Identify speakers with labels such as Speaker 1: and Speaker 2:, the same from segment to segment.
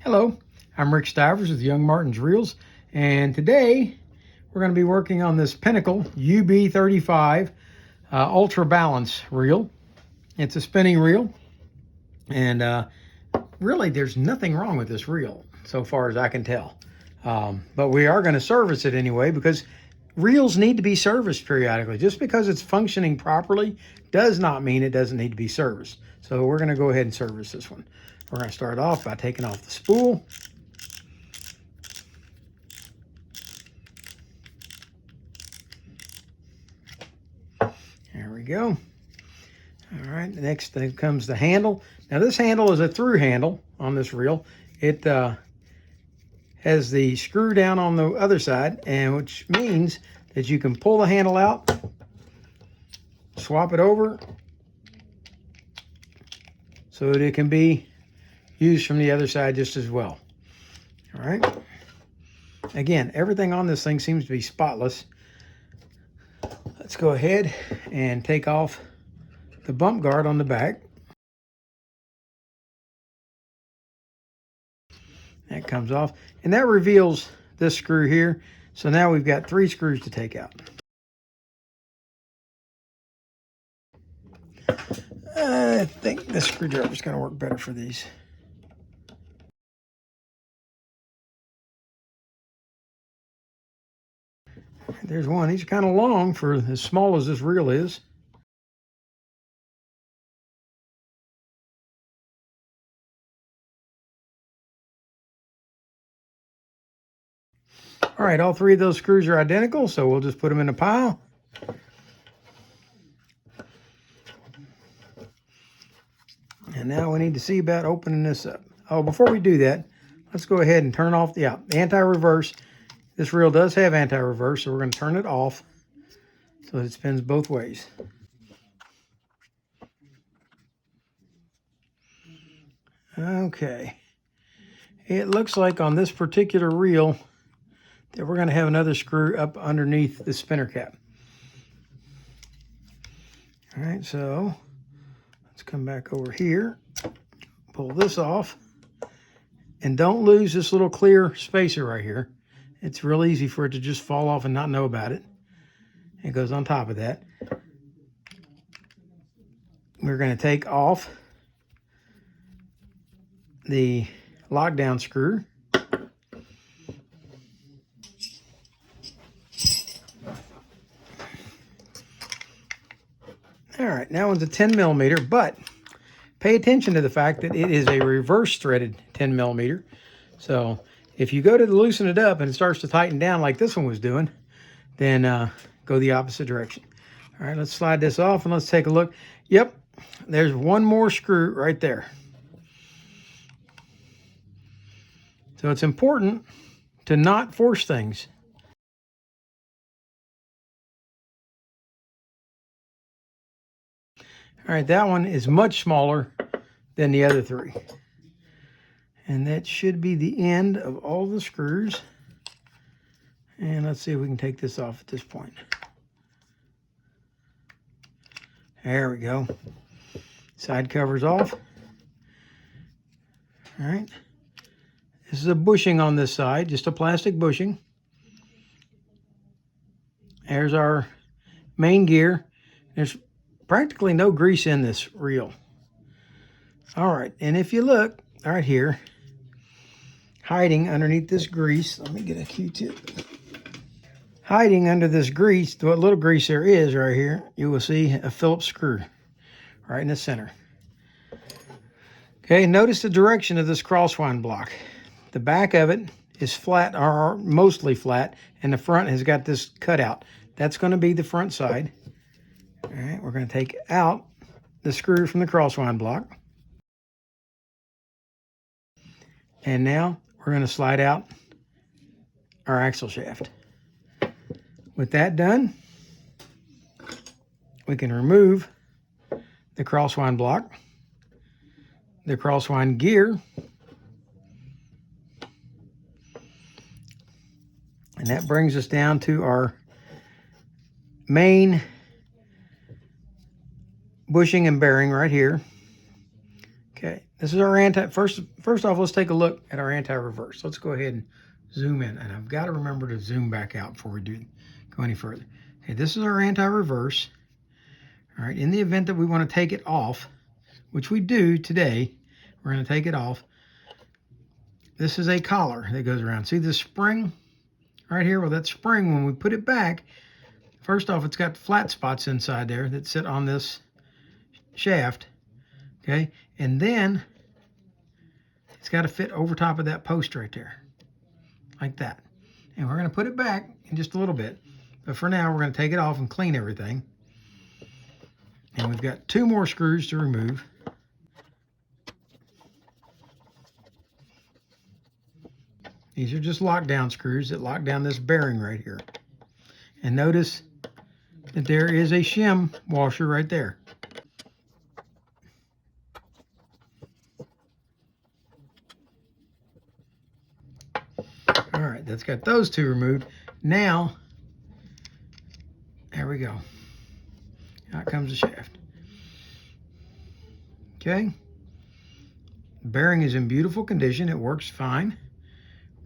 Speaker 1: Hello, I'm Rick Stivers with YoungMartin'sReels, and today we're going to be working on this Pinnacle UB35 Ultra Balance reel. It's a spinning reel, and really there's nothing wrong with this reel so far as I can tell. But we are going to service it anyway because reels need to be serviced periodically. Just because it's functioning properly does not mean it doesn't need to be serviced. So we're going to go ahead and service this one. We're going to start off by taking off the spool. There we go. All right, next thing comes the handle. Now this handle is a through handle on this reel. It has the screw down on the other side, and which means that you can pull the handle out, swap it over, so that it can be used from the other side just as well. All right. Again, everything on this thing seems to be spotless. Let's go ahead and take off the bump guard on the back. That comes off, and that reveals this screw here. So now we've got 3 screws to take out. I think this screwdriver is going to work better for these. There's one. These are kind of long for as small as this reel is. All right, all 3 of those screws are identical, so we'll just put them in a pile. And now we need to see about opening this up. Oh, before we do that, let's go ahead and turn off the anti-reverse. This reel does have anti-reverse, so we're going to turn it off so that it spins both ways. Okay. It looks like on this particular reel that we're going to have another screw up underneath the spinner cap. All right, so let's come back over here, pull this off, and don't lose this little clear spacer right here. It's real easy for it to just fall off and not know about it. It goes on top of that. We're going to take off the lockdown screw. All right, that one's a 10 millimeter, but pay attention to the fact that it is a reverse threaded 10 millimeter. So if you go to loosen it up and it starts to tighten down like this one was doing, then go the opposite direction. All right, let's slide this off and let's take a look. Yep, there's one more screw right there. So it's important to not force things. All right, that one is much smaller than the other 3. And that should be the end of all the screws. And let's see if we can take this off at this point. There we go. Side cover's off. All right. This is a bushing on this side, just a plastic bushing. There's our main gear. There's practically no grease in this reel. All right, and if you look right here, hiding underneath this grease, let me get a Q-tip. Hiding under this grease, what little grease there is right here, you will see a Phillips screw right in the center. Okay, notice the direction of this crosswind block. The back of it is flat, or mostly flat, and the front has got this cutout. That's going to be the front side. All right, we're going to take out the screw from the crosswind block. And now we're going to slide out our axle shaft. With that done, we can remove the crosswind block, the crosswind gear, and that brings us down to our main bushing and bearing right here. Okay, this is our first off, let's take a look at our anti-reverse. Let's go ahead and zoom in, and I've got to remember to zoom back out before we go any further. Okay, this is our anti-reverse. All right, in the event that we want to take it off, which we do today, we're going to take it off. This is a collar that goes around. See this spring right here? Well, that spring, when we put it back, first off, it's got flat spots inside there that sit on this shaft. Okay, and then it's got to fit over top of that post right there, like that. And we're going to put it back in just a little bit. But for now, we're going to take it off and clean everything. And we've got 2 more screws to remove. These are just lockdown screws that lock down this bearing right here. And notice that there is a shim washer right there. All right, that's got those 2 removed. Now, there we go. Out comes the shaft. Okay. The bearing is in beautiful condition. It works fine.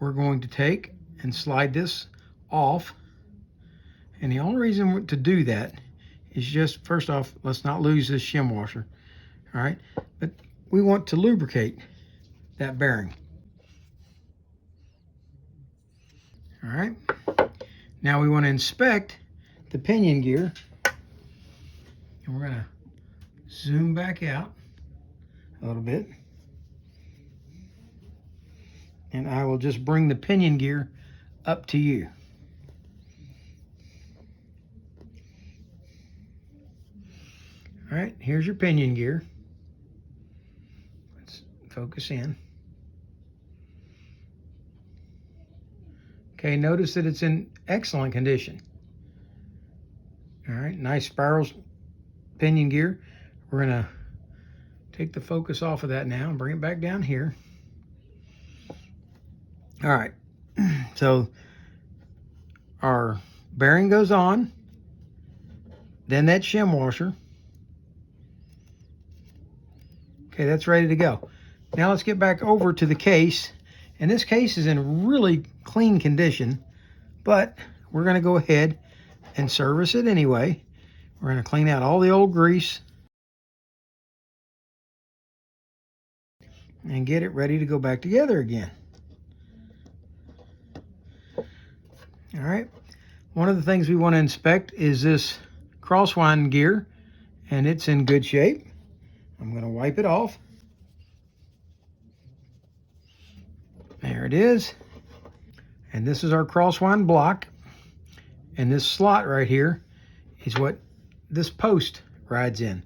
Speaker 1: We're going to take and slide this off. And the only reason to do that is just, first off, let's not lose this shim washer. All right. But we want to lubricate that bearing. All right. Now we want to inspect the pinion gear. And we're going to zoom back out a little bit. And I will just bring the pinion gear up to you. All right, here's your pinion gear. Let's focus in. Okay, notice that it's in excellent condition. All right, nice spirals pinion gear. We're gonna take the focus off of that now and bring it back down here. All right, so our bearing goes on, then that shim washer. Okay, that's ready to go. Now let's get back over to the case. And this case is in really clean condition, but we're gonna go ahead and service it anyway. We're gonna clean out all the old grease and get it ready to go back together again. All right, one of the things we want to inspect is this crosswind gear, and it's in good shape. I'm going to wipe it off. There it is. And this is our crosswind block, and this slot right here is what this post rides in,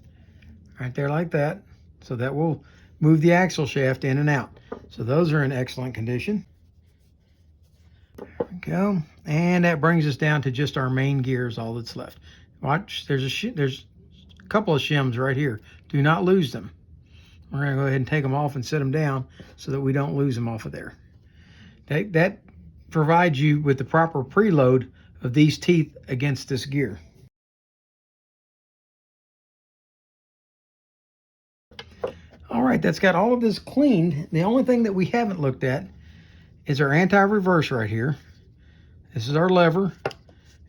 Speaker 1: right there like that. So that will move the axle shaft in and out. So those are in excellent condition. There we go. And that brings us down to just our main gears, all that's left. Watch, there's a couple of shims right here. Do not lose them. We're going to go ahead and take them off and set them down so that we don't lose them off of there. That provides you with the proper preload of these teeth against this gear. All right, that's got all of this cleaned. The only thing that we haven't looked at is our anti-reverse right here. This is our lever,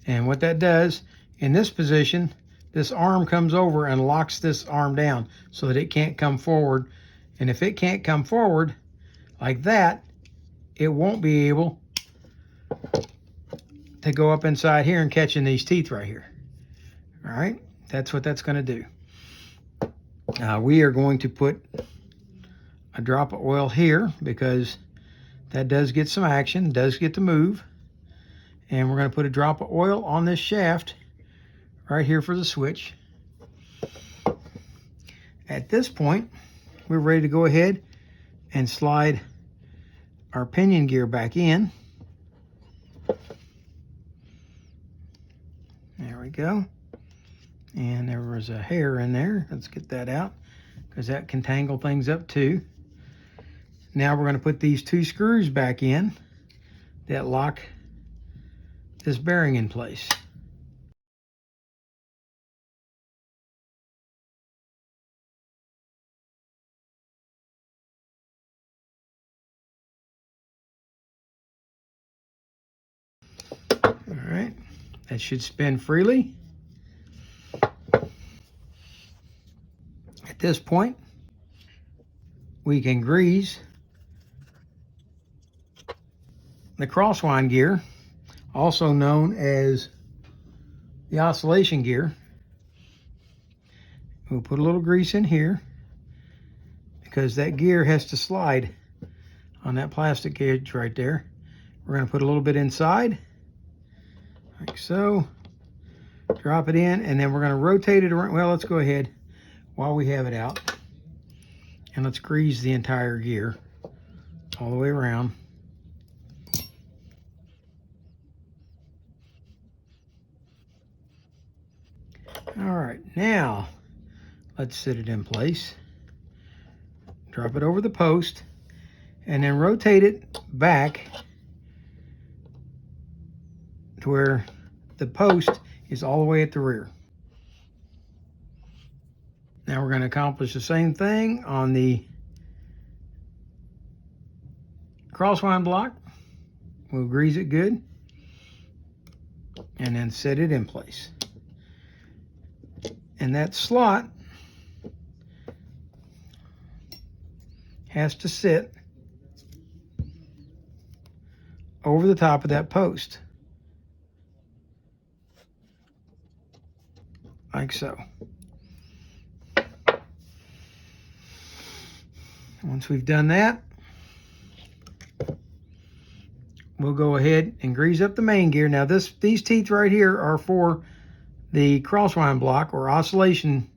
Speaker 1: and what that does, in this position, this arm comes over and locks this arm down so that it can't come forward. And if it can't come forward like that, it won't be able to go up inside here and catch in these teeth right here. All right, that's what that's going to do. We are going to put a drop of oil here because that does get some action, does get to move. And we're going to put a drop of oil on this shaft right here for the switch. At this point, we're ready to go ahead and slide our pinion gear back in. There we go. And there was a hair in there. Let's get that out because that can tangle things up too. Now we're going to put these 2 screws back in that lock this bearing in place. right, that should spin freely. At this point, we can grease the crosswind gear, also known as the oscillation gear. We'll put a little grease in here because that gear has to slide on that plastic edge right there. We're going to put a little bit inside, like so. Drop it in, and then we're going to rotate it around. Well, let's go ahead while we have it out, and let's grease the entire gear all the way around. All right, now let's sit it in place. Drop it over the post, and then rotate it back to where the post is all the way at the rear. Now we're going to accomplish the same thing on the crosswind block. We'll grease it good and then set it in place. And that slot has to sit over the top of that post, like so. Once we've done that, we'll go ahead and grease up the main gear. Now these teeth right here are for the crosswind block or oscillation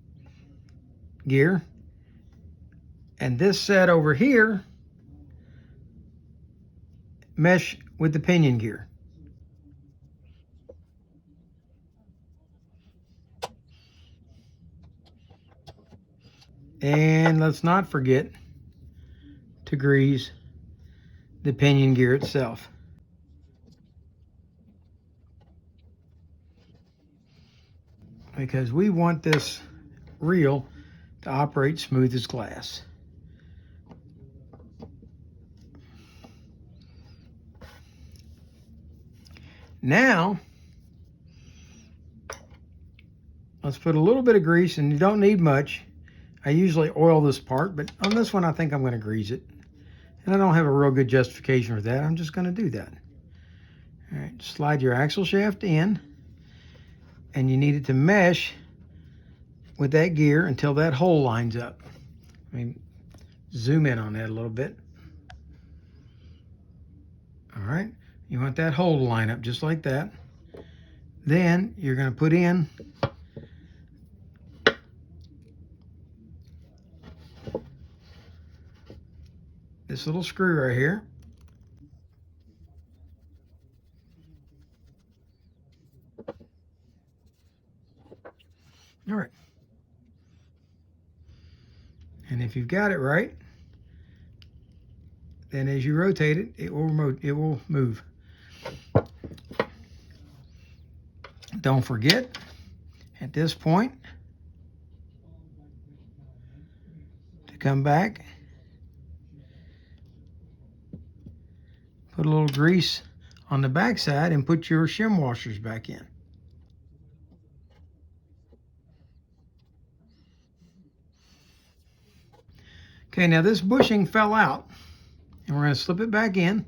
Speaker 1: gear. And this set over here mesh with the pinion gear. And let's not forget to grease the pinion gear itself. Because we want this reel to operate smooth as glass. Now, let's put a little bit of grease, and you don't need much. I usually oil this part, but on this one I think I'm going to grease it. And I don't have a real good justification for that. I'm just going to do that. All right, slide your axle shaft in, and you need it to mesh with that gear until that hole lines up. I mean, zoom in on that a little bit. All right, you want that hole to line up just like that. Then you're going to put in this little screw right here. All right. And if you've got it right, then as you rotate it, it will move. Don't forget, at this point, to come back, put a little grease on the back side and put your shim washers back in. Okay, now this bushing fell out, and we're going to slip it back in.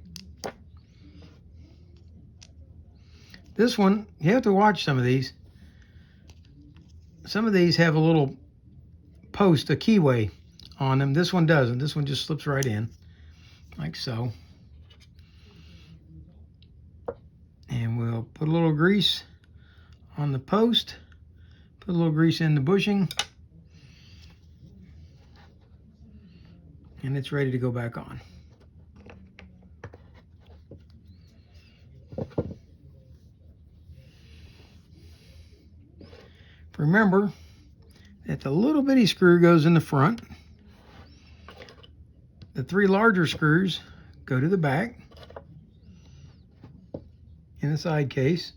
Speaker 1: This one, you have to watch some of these. Some of these have a little post, a keyway on them. This one doesn't. This one just slips right in, like so. And we'll put a little grease on the post, put a little grease in the bushing, and it's ready to go back on. Remember that the little bitty screw goes in the front. The 3 larger screws go to the back in the side case.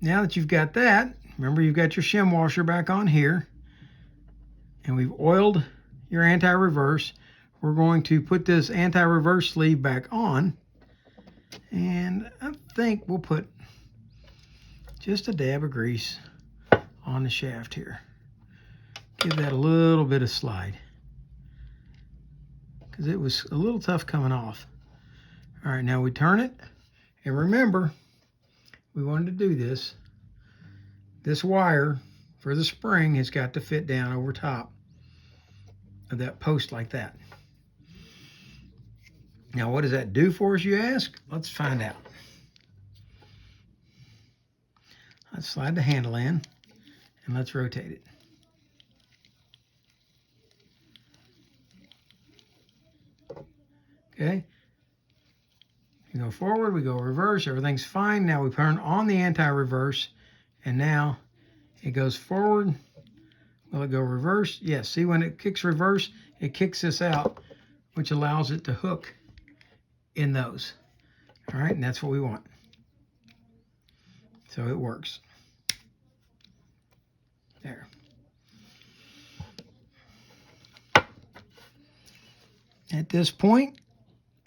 Speaker 1: Now that you've got that, remember you've got your shim washer back on here, and we've oiled your anti-reverse. We're going to put this anti-reverse sleeve back on, and I think we'll put just a dab of grease on the shaft here. Give that a little bit of slide, because it was a little tough coming off. All right, now we turn it, and remember, we wanted to do this. This wire for the spring has got to fit down over top of that post like that. Now, what does that do for us, you ask? Let's find out. Let's slide the handle in, and let's rotate it. Okay. We go forward, we go reverse, everything's fine. Now we turn on the anti-reverse, and now it goes forward. Will it go reverse? Yes, see when it kicks reverse, it kicks this out, which allows it to hook in those. All right, and that's what we want. So it works. There. At this point,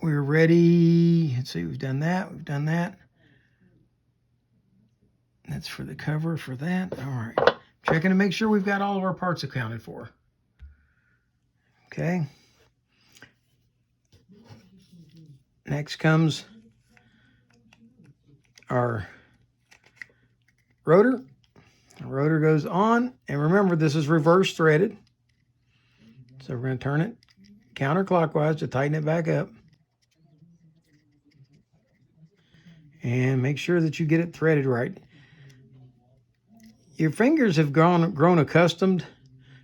Speaker 1: we're ready. Let's see, we've done that, we've done that. That's for the cover for that. All right, checking to make sure we've got all of our parts accounted for. Okay. Next comes our rotor. The rotor goes on, and remember this is reverse threaded. So we're going to turn it counterclockwise to tighten it back up. And make sure that you get it threaded right. Your fingers have grown accustomed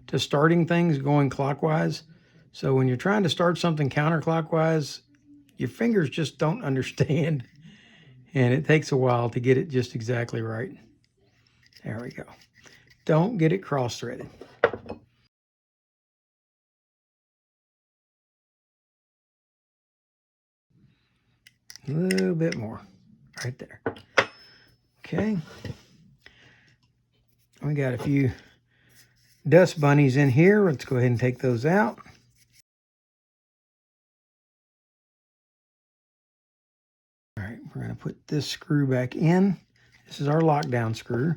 Speaker 1: to starting things going clockwise. So when you're trying to start something counterclockwise, your fingers just don't understand. And it takes a while to get it just exactly right. There we go. Don't get it cross-threaded. A little bit more right there. Okay. We got a few dust bunnies in here. Let's go ahead and take those out. All right, we're going to put this screw back in. This is our lockdown screw.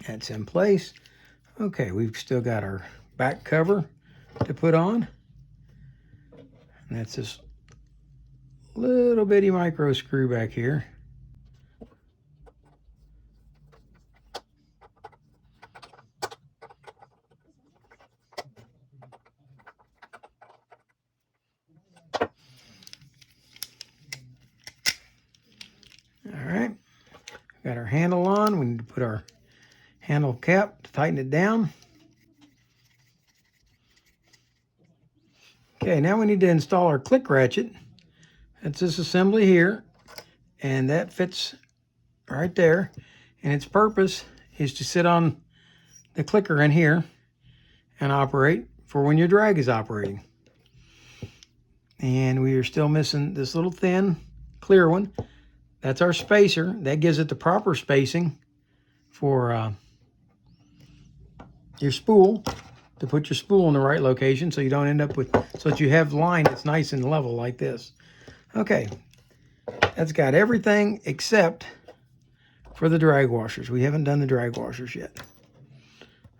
Speaker 1: That's in place. Okay, we've still got our back cover to put on. And that's this little bitty micro screw back here. All right, got our handle on. We need to put our handle cap to tighten it down. Okay, now we need to install our click ratchet. That's this assembly here, and that fits right there. And its purpose is to sit on the clicker in here and operate for when your drag is operating. And we are still missing this little thin clear one. That's our spacer. That gives it the proper spacing for your spool, to put your spool in the right location so you don't end up with, so that you have line that's nice and level like this. Okay, that's got everything except for the drag washers. We haven't done the drag washers yet.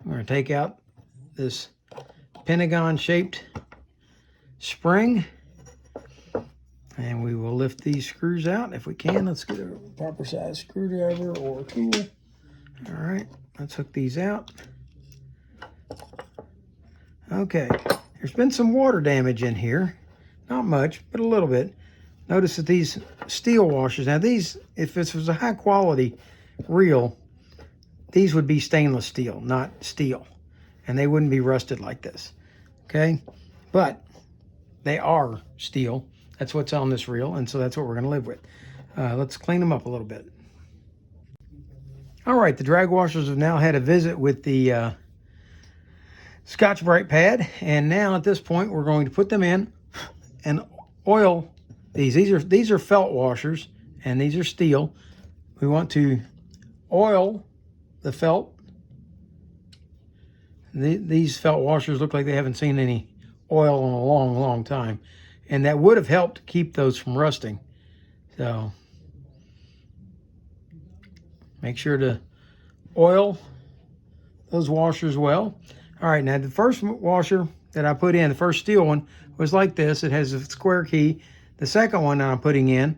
Speaker 1: I'm going to take out this pentagon shaped spring, and we will lift these screws out if we can. Let's get a proper size screwdriver or tool. All right, let's hook these out. Okay, there's been some water damage in here. Not much, but a little bit. Notice that these steel washers, now these, if this was a high quality reel, these would be stainless steel, not steel. And they wouldn't be rusted like this, okay? But they are steel. That's what's on this reel, and so that's what we're gonna live with. Let's clean them up a little bit. All right, the drag washers have now had a visit with the Scotch-Brite pad, and now at this point we're going to put them in and oil these. These are felt washers, and these are steel. We want to oil the felt. These felt washers look like they haven't seen any oil in a long, long time, and that would have helped keep those from rusting. So make sure to oil those washers well. All right, now the first washer that I put in, the first steel one, was like this. It has a square key. The second one I'm putting in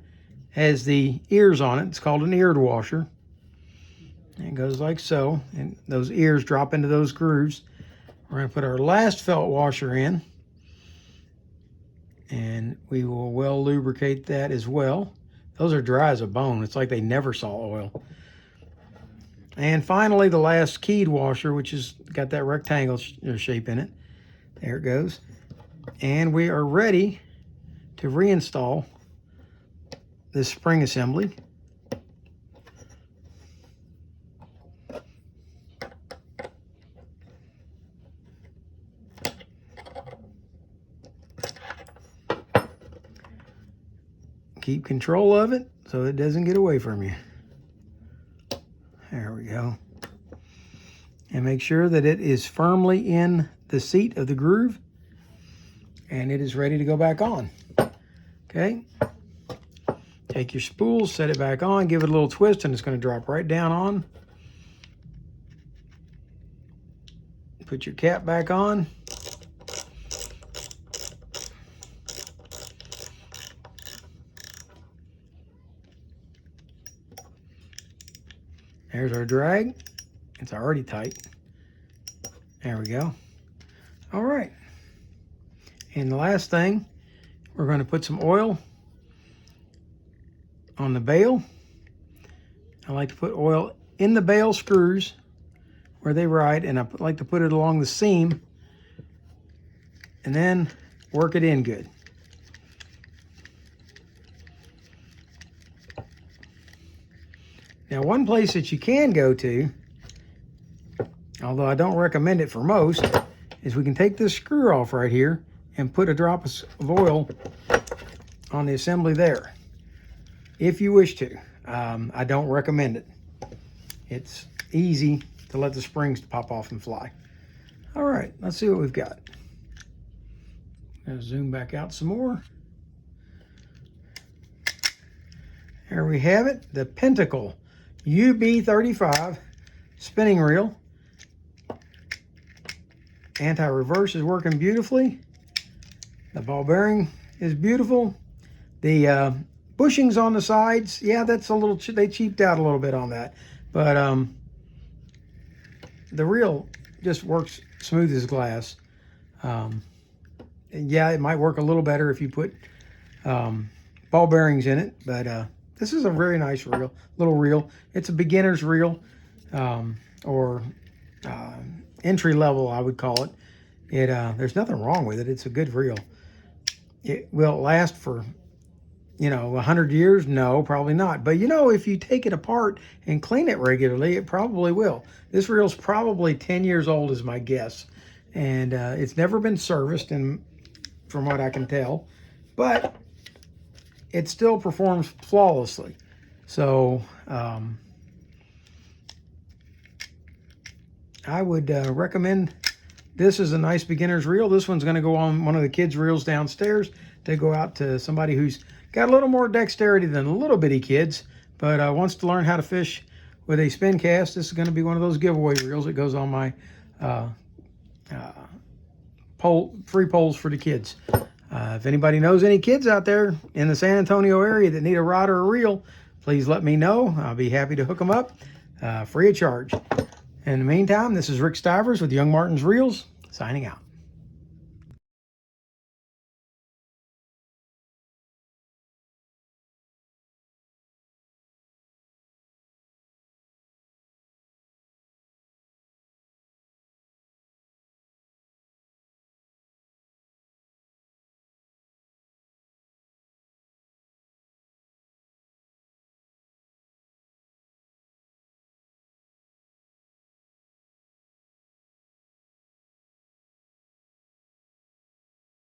Speaker 1: has the ears on it. It's called an eared washer. And it goes like so, and those ears drop into those grooves. We're going to put our last felt washer in, and we will well lubricate that as well. Those are dry as a bone. It's like they never saw oil. And finally, the last keyed washer, which has got that rectangle shape in it. There it goes. And we are ready to reinstall this spring assembly. Keep control of it so it doesn't get away from you. There we go. And make sure that it is firmly in the seat of the groove and it is ready to go back on. Okay. Take your spool, set it back on, give it a little twist, and it's going to drop right down on. Put your cap back on. There's our drag. It's already tight. There we go. All right. And the last thing, we're going to put some oil on the bail. I like to put oil in the bail screws where they ride, and I like to put it along the seam and then work it in good. Now, one place that you can go to, although I don't recommend it for most, is we can take this screw off right here and put a drop of oil on the assembly there, if you wish to. I don't recommend it. It's easy to let the springs pop off and fly. All right, let's see what we've got. Gonna zoom back out some more. There we have it, the Pinnacle UB35 spinning reel. Anti-reverse is working beautifully. The ball bearing is beautiful. The bushings on the sides, yeah, that's a little, they cheaped out a little bit on that. But the reel just works smooth as glass. And yeah, it might work a little better if you put ball bearings in it, but this is a very nice reel, little reel. It's a beginner's reel, or entry level, I would call it. There's nothing wrong with it. It's a good reel. Will it last for, 100 years? No, probably not. But if you take it apart and clean it regularly, it probably will. This reel's probably 10 years old is my guess. And it's never been serviced, from what I can tell. But it still performs flawlessly. So I would recommend this as a nice beginner's reel. This one's going to go on one of the kids' reels downstairs to go out to somebody who's got a little more dexterity than the little bitty kids, but wants to learn how to fish with a spin cast. This is going to be one of those giveaway reels that goes on my free poles for the kids. If anybody knows any kids out there in the San Antonio area that need a rod or a reel, please let me know. I'll be happy to hook them up free of charge. In the meantime, this is Rick Stivers with Young Martin's Reels, signing out.